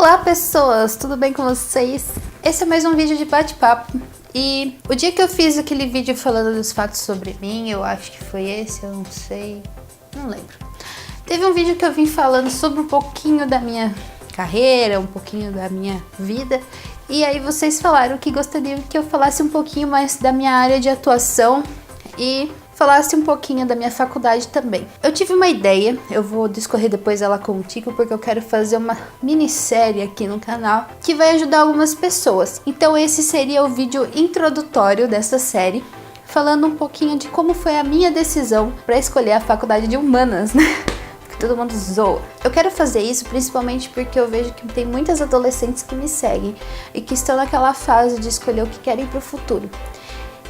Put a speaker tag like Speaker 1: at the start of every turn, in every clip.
Speaker 1: Olá pessoas, tudo bem com vocês? Esse é mais um vídeo de bate-papo. E o dia que eu fiz aquele vídeo falando dos fatos sobre mim, eu acho que foi esse, eu não sei, não lembro. Teve um vídeo que eu vim falando sobre um pouquinho da minha carreira, um pouquinho da minha vida. E aí vocês falaram que gostariam que eu falasse um pouquinho mais da minha área de atuação e falasse um pouquinho da minha faculdade também. Eu tive uma ideia, eu vou discorrer depois ela contigo porque eu quero fazer uma minissérie aqui no canal que vai ajudar algumas pessoas. Então esse seria o vídeo introdutório dessa série, falando um pouquinho de como foi a minha decisão para escolher a faculdade de humanas, né? Porque todo mundo zoa. Eu quero fazer isso principalmente porque eu vejo que tem muitas adolescentes que me seguem e que estão naquela fase de escolher o que querem para o futuro.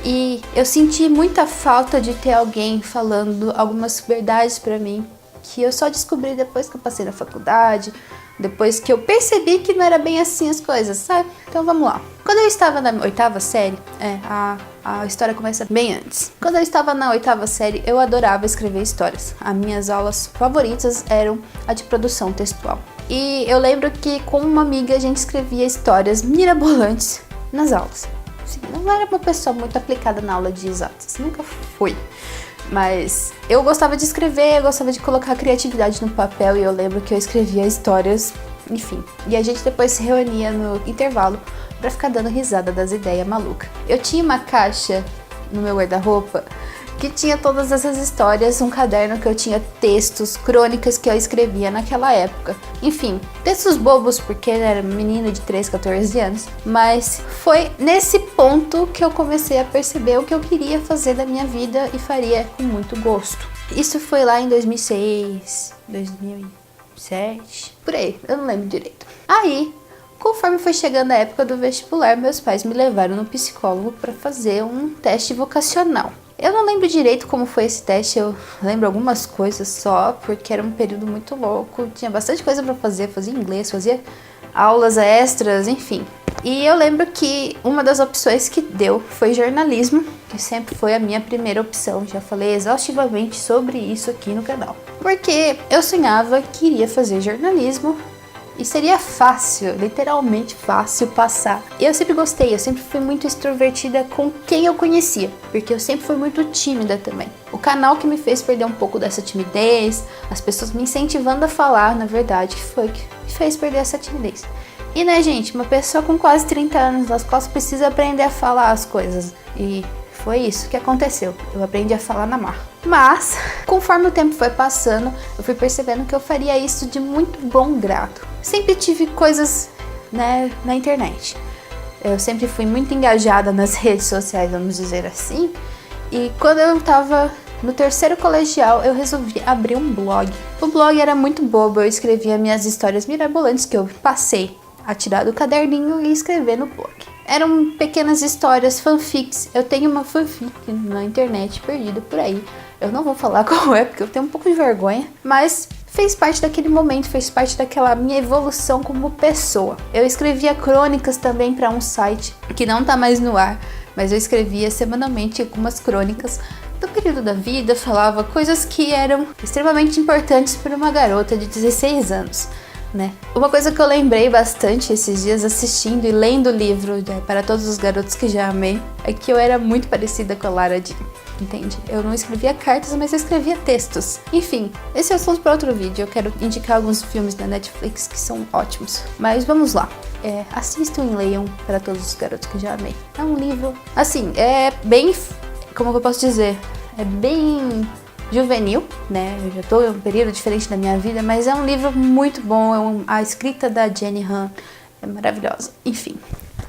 Speaker 1: E eu senti muita falta de ter alguém falando algumas verdades pra mim, que eu só descobri depois que eu passei na faculdade, depois que eu percebi que não era bem assim as coisas, sabe? Então vamos lá. Quando eu estava na 8ª série, a história começa bem antes. Quando eu estava na 8ª série, eu adorava escrever histórias. As minhas aulas favoritas eram a de produção textual. E eu lembro que com uma amiga a gente escrevia histórias mirabolantes nas aulas. Não era uma pessoa muito aplicada na aula de exatas, nunca fui. Mas eu gostava de escrever, eu gostava de colocar a criatividade no papel e eu lembro que eu escrevia histórias, enfim. E a gente depois se reunia no intervalo pra ficar dando risada das ideias malucas. Eu tinha uma caixa no meu guarda-roupa que tinha todas essas histórias, um caderno que eu tinha textos, crônicas que eu escrevia naquela época. Enfim, textos bobos porque eu era menina de 13, 14 anos, mas foi nesse ponto que eu comecei a perceber o que eu queria fazer da minha vida e faria com muito gosto. Isso foi lá em 2006, 2007, por aí, eu não lembro direito. Aí, conforme foi chegando a época do vestibular, meus pais me levaram no psicólogo para fazer um teste vocacional. Eu não lembro direito como foi esse teste, eu lembro algumas coisas só, porque era um período muito louco, tinha bastante coisa pra fazer, fazia inglês, fazia aulas extras, enfim. E eu lembro que uma das opções que deu foi jornalismo, que sempre foi a minha primeira opção, já falei exaustivamente sobre isso aqui no canal. Porque eu sonhava que iria fazer jornalismo, e seria fácil, literalmente fácil passar. Eu sempre gostei, eu sempre fui muito extrovertida com quem eu conhecia, porque eu sempre fui muito tímida também. O canal que me fez perder um pouco dessa timidez, as pessoas me incentivando a falar, na verdade, foi que me fez perder essa timidez. E né, gente, uma pessoa com quase 30 anos nas costas precisa aprender a falar as coisas. E foi isso que aconteceu, eu aprendi a falar na marra. Mas, conforme o tempo foi passando, eu fui percebendo que eu faria isso de muito bom grado. Sempre tive coisas, né, na internet. Eu sempre fui muito engajada nas redes sociais, vamos dizer assim. E quando eu tava no 3º colegial, eu resolvi abrir um blog. O blog era muito bobo, eu escrevia minhas histórias mirabolantes que eu passei a tirar do caderninho e escrever no blog. Eram pequenas histórias, fanfics. Eu tenho uma fanfic na internet perdida por aí. Eu não vou falar qual é, porque eu tenho um pouco de vergonha. Mas fez parte daquele momento, fez parte daquela minha evolução como pessoa. Eu escrevia crônicas também para um site que não tá mais no ar. Mas eu escrevia semanalmente algumas crônicas do período da vida. Falava coisas que eram extremamente importantes para uma garota de 16 anos. Né? Uma coisa que eu lembrei bastante esses dias assistindo e lendo o livro Para Todos os Garotos que Já Amei é que eu era muito parecida com a Lara Jean, entende? Eu não escrevia cartas, mas eu escrevia textos. Enfim, esse é o assunto para outro vídeo. Eu quero indicar alguns filmes da Netflix que são ótimos. Mas vamos lá. Assistam e leiam Para Todos os Garotos que Já Amei. É um livro, assim, é bem, como eu posso dizer, é bem juvenil, né? Eu já tô em um período diferente da minha vida, mas é um livro muito bom. A escrita da Jenny Han é maravilhosa. Enfim,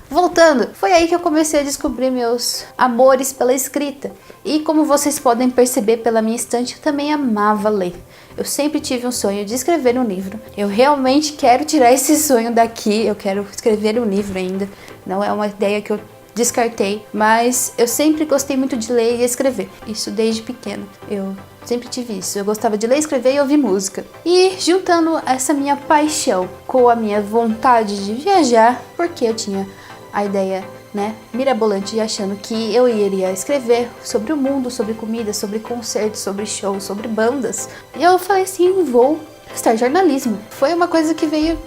Speaker 1: voltando, foi aí que eu comecei a descobrir meus amores pela escrita. E como vocês podem perceber pela minha estante, eu também amava ler. Eu sempre tive um sonho de escrever um livro. Eu realmente quero tirar esse sonho daqui. Eu quero escrever um livro ainda. Não é uma ideia que eu descartei, mas eu sempre gostei muito de ler e escrever. Isso desde pequena. Eu sempre tive isso. Eu gostava de ler, escrever e ouvir música. E juntando essa minha paixão com a minha vontade de viajar, porque eu tinha a ideia, né, mirabolante, achando que eu iria escrever sobre o mundo, sobre comida, sobre concertos, sobre shows, sobre bandas. E eu falei assim, vou prestar jornalismo. Foi uma coisa que veio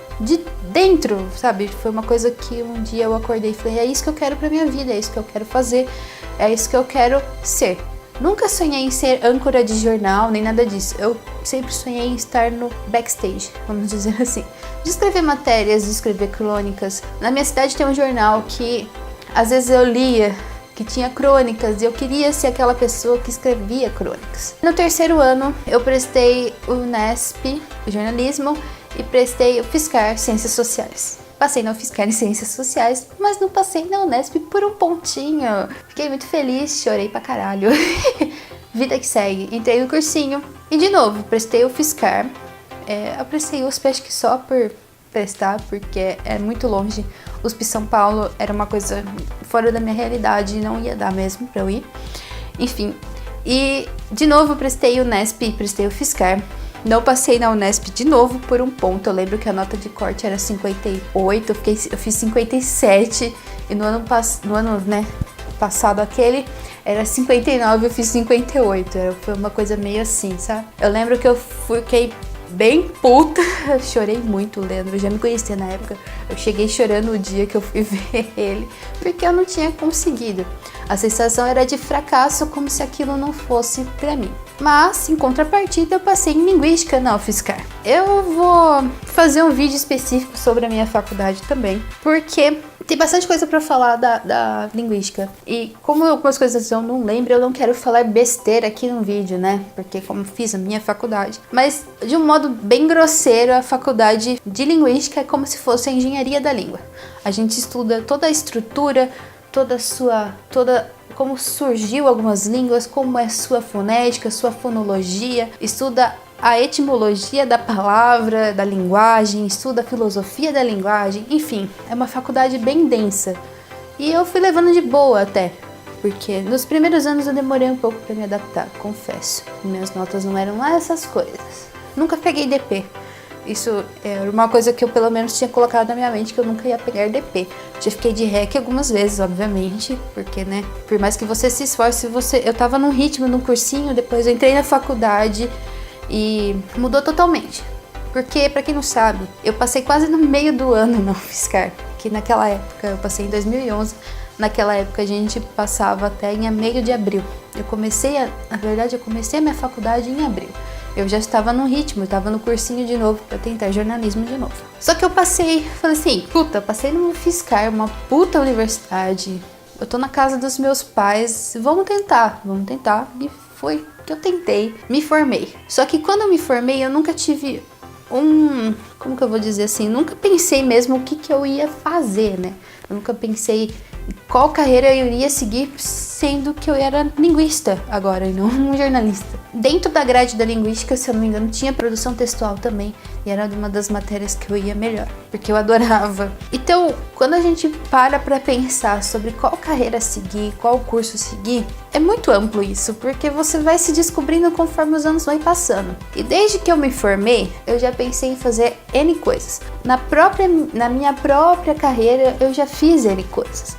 Speaker 1: dentro, sabe? Foi uma coisa que um dia eu acordei e falei, é isso que eu quero pra minha vida, é isso que eu quero fazer, é isso que eu quero ser. Nunca sonhei em ser âncora de jornal, nem nada disso. Eu sempre sonhei em estar no backstage, vamos dizer assim. De escrever matérias, de escrever crônicas. Na minha cidade tem um jornal que às vezes eu lia, que tinha crônicas, e eu queria ser aquela pessoa que escrevia crônicas. No terceiro ano, eu prestei o Unesp, jornalismo, e prestei o UFSCar, ciências sociais. Passei na UFSCar em ciências sociais, mas não passei na Unesp por um pontinho. Fiquei muito feliz, chorei pra caralho. Vida que segue. Entrei no cursinho e de novo, prestei o UFSCar. Eu prestei USP acho que só por prestar, porque é muito longe. USP São Paulo era uma coisa fora da minha realidade, não ia dar mesmo pra eu ir. Enfim, e de novo prestei o Unesp e prestei o UFSCar. Não passei na Unesp de novo por um ponto. Eu lembro que a nota de corte era 58, eu fiz 57 e no ano passado aquele era 59, eu fiz 58. Foi uma coisa meio assim, sabe? Eu lembro que eu fiquei bem puta, eu chorei muito. O Leandro já me conhecia na época. Eu cheguei chorando o dia que eu fui ver ele, porque eu não tinha conseguido. A sensação era de fracasso, como se aquilo não fosse pra mim. Mas, em contrapartida, eu passei em linguística na UFSCar. Eu vou fazer um vídeo específico sobre a minha faculdade também, porque tem bastante coisa pra falar da linguística. E como algumas coisas eu não lembro, eu não quero falar besteira aqui no vídeo, né? Porque como fiz a minha faculdade. Mas, de um modo bem grosseiro, a faculdade de linguística é como se fosse a engenharia da língua. A gente estuda toda a estrutura, como surgiu algumas línguas, como é sua fonética, sua fonologia, estuda a etimologia da palavra, da linguagem, estuda a filosofia da linguagem, enfim, é uma faculdade bem densa. E eu fui levando de boa até, porque nos primeiros anos eu demorei um pouco para me adaptar, confesso. Minhas notas não eram lá essas coisas. Nunca peguei DP. Isso é uma coisa que eu pelo menos tinha colocado na minha mente, que eu nunca ia pegar DP. Já fiquei de REC algumas vezes, obviamente, porque, né, por mais que você se esforce, eu tava num ritmo, num cursinho, depois eu entrei na faculdade e mudou totalmente. Porque, pra quem não sabe, eu passei quase no meio do ano na UFSCar, que naquela época, eu passei em 2011, naquela época a gente passava até em meio de abril. Eu comecei a minha faculdade em abril. Eu já estava no ritmo, eu estava no cursinho de novo pra tentar jornalismo de novo. Só que eu falei assim, passei no UFSCar, uma puta universidade. Eu tô na casa dos meus pais, vamos tentar. E foi que eu tentei, me formei. Só que quando eu me formei, eu nunca tive como que eu vou dizer assim, nunca pensei mesmo o que eu ia fazer, né? Eu nunca pensei qual carreira eu iria seguir, sendo que eu era linguista agora e não um jornalista. Dentro da grade da linguística, se eu não me engano, tinha produção textual também, e era uma das matérias que eu ia melhor, porque eu adorava. Então, quando a gente para pra pensar sobre qual carreira seguir, qual curso seguir, é muito amplo isso, porque você vai se descobrindo conforme os anos vão passando. E desde que eu me formei, eu já pensei em fazer N coisas. Na minha própria carreira, eu já fiz N coisas.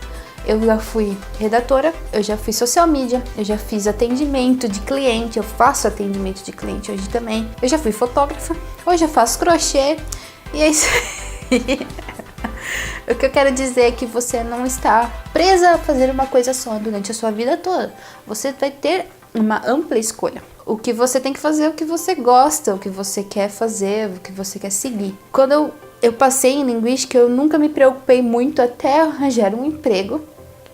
Speaker 1: Eu já fui redatora, eu já fui social media, eu já fiz atendimento de cliente, eu faço atendimento de cliente hoje também. Eu já fui fotógrafa, hoje eu faço crochê e é isso aí. O que eu quero dizer é que você não está presa a fazer uma coisa só durante a sua vida toda. Você vai ter uma ampla escolha. O que você tem que fazer é o que você gosta, o que você quer fazer, o que você quer seguir. Quando eu passei em linguística, eu nunca me preocupei muito até arranjar um emprego,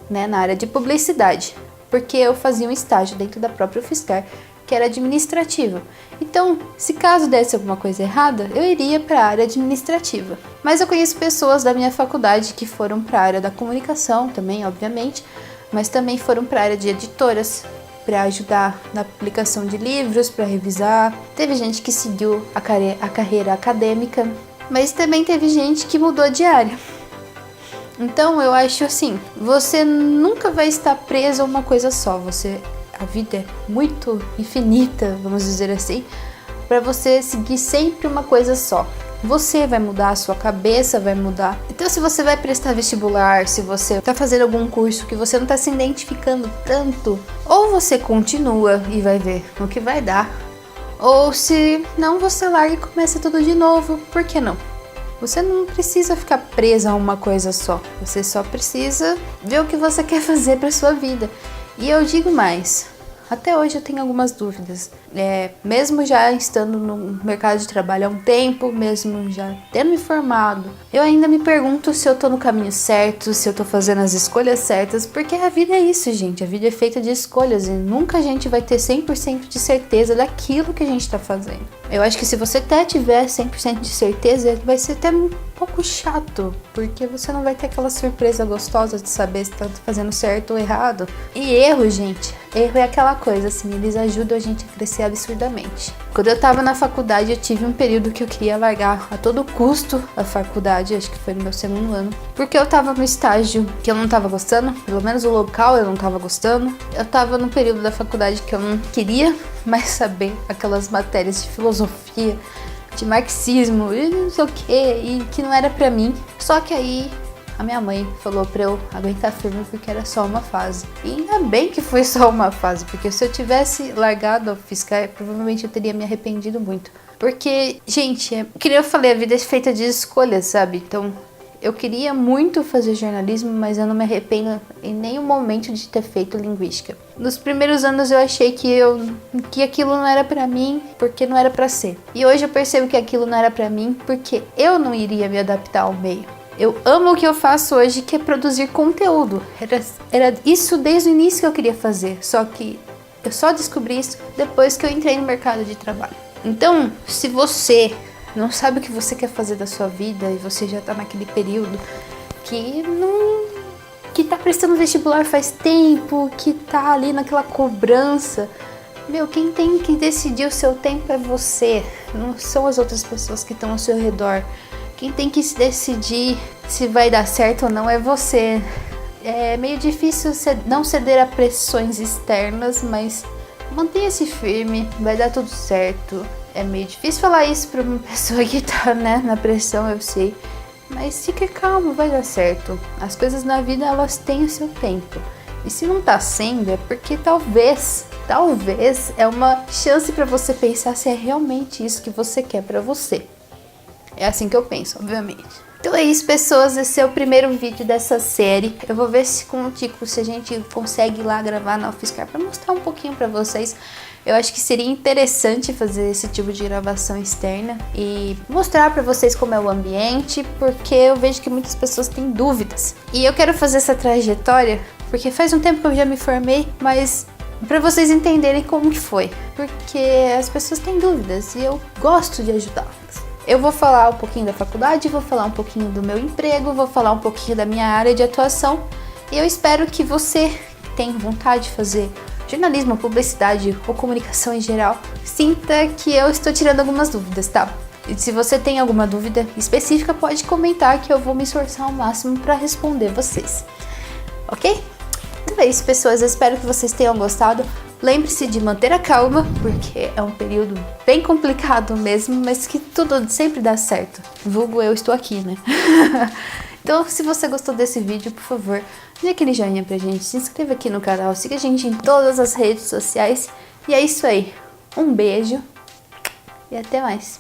Speaker 1: né, na área de publicidade, porque eu fazia um estágio dentro da própria UFSCar, que era administrativo. Então, se caso desse alguma coisa errada, eu iria para a área administrativa. Mas eu conheço pessoas da minha faculdade que foram para a área da comunicação também, obviamente, mas também foram para a área de editoras, para ajudar na publicação de livros, para revisar. Teve gente que seguiu a carreira acadêmica, mas também teve gente que mudou de área. Então eu acho assim, você nunca vai estar preso a uma coisa só. A vida é muito infinita, vamos dizer assim, para você seguir sempre uma coisa só. Você vai mudar, a sua cabeça vai mudar. Então se você vai prestar vestibular, se você está fazendo algum curso que você não está se identificando tanto, ou você continua e vai ver o que vai dar, ou se não, você larga e começa tudo de novo, por que não? Você não precisa ficar presa a uma coisa só. Você só precisa ver o que você quer fazer para sua vida. E eu digo mais. Até hoje eu tenho algumas dúvidas. Mesmo já estando no mercado de trabalho há um tempo, mesmo já tendo me formado, eu ainda me pergunto se eu tô no caminho certo, se eu tô fazendo as escolhas certas, porque a vida é isso, gente. A vida é feita de escolhas e nunca a gente vai ter 100% de certeza daquilo que a gente tá fazendo. Eu acho que se você até tiver 100% de certeza, vai ser até um pouco chato, porque você não vai ter aquela surpresa gostosa de saber se tá fazendo certo ou errado. E erro, gente, erro é aquela coisa, assim, eles ajudam a gente a crescer absurdamente. Quando eu tava na faculdade, eu tive um período que eu queria largar a todo custo a faculdade, acho que foi no meu segundo ano, porque eu tava no estágio que eu não tava gostando, pelo menos o local eu não tava gostando. Eu tava no período da faculdade que eu não queria mais saber aquelas matérias de filosofia, de marxismo e não sei o que, e que não era pra mim. Só que aí a minha mãe falou pra eu aguentar firme porque era só uma fase. E ainda bem que foi só uma fase, porque se eu tivesse largado a UFSCar, provavelmente eu teria me arrependido muito. Porque, gente, que nem eu falei, a vida é feita de escolhas, sabe? Então, eu queria muito fazer jornalismo, mas eu não me arrependo em nenhum momento de ter feito linguística. Nos primeiros anos eu achei que aquilo não era pra mim, porque não era pra ser. E hoje eu percebo que aquilo não era pra mim, porque eu não iria me adaptar ao meio. Eu amo o que eu faço hoje, que é produzir conteúdo. Era isso desde o início que eu queria fazer, só que eu só descobri isso depois que eu entrei no mercado de trabalho. Então, se você não sabe o que você quer fazer da sua vida e você já tá naquele período que tá prestando vestibular faz tempo, que tá ali naquela cobrança, quem tem que decidir o seu tempo é você, não são as outras pessoas que estão ao seu redor. Quem tem que se decidir se vai dar certo ou não é você. É meio difícil não ceder a pressões externas, mas mantenha-se firme, vai dar tudo certo. É meio difícil falar isso pra uma pessoa que tá, na pressão, eu sei. Mas fique calmo, vai dar certo. As coisas na vida, elas têm o seu tempo. E se não tá sendo, é porque talvez é uma chance pra você pensar se é realmente isso que você quer pra você. É assim que eu penso, obviamente. Então é isso, pessoas. Esse é o primeiro vídeo dessa série. Eu vou ver se a gente consegue ir lá gravar na UFSCar pra mostrar um pouquinho pra vocês. Eu acho que seria interessante fazer esse tipo de gravação externa e mostrar pra vocês como é o ambiente, porque eu vejo que muitas pessoas têm dúvidas. E eu quero fazer essa trajetória, porque faz um tempo que eu já me formei, mas pra vocês entenderem como que foi. Porque as pessoas têm dúvidas e eu gosto de ajudá-las. Eu vou falar um pouquinho da faculdade, vou falar um pouquinho do meu emprego, vou falar um pouquinho da minha área de atuação. E eu espero que você tenha vontade de fazer jornalismo, publicidade ou comunicação em geral, sinta que eu estou tirando algumas dúvidas, tá? E se você tem alguma dúvida específica, pode comentar que eu vou me esforçar ao máximo para responder vocês. Ok? Então é isso, pessoas. Eu espero que vocês tenham gostado. Lembre-se de manter a calma, porque é um período bem complicado mesmo, mas que tudo sempre dá certo. Vulgo eu estou aqui, né? Então, se você gostou desse vídeo, por favor, dê aquele joinha pra gente, se inscreva aqui no canal, siga a gente em todas as redes sociais. E é isso aí. Um beijo e até mais.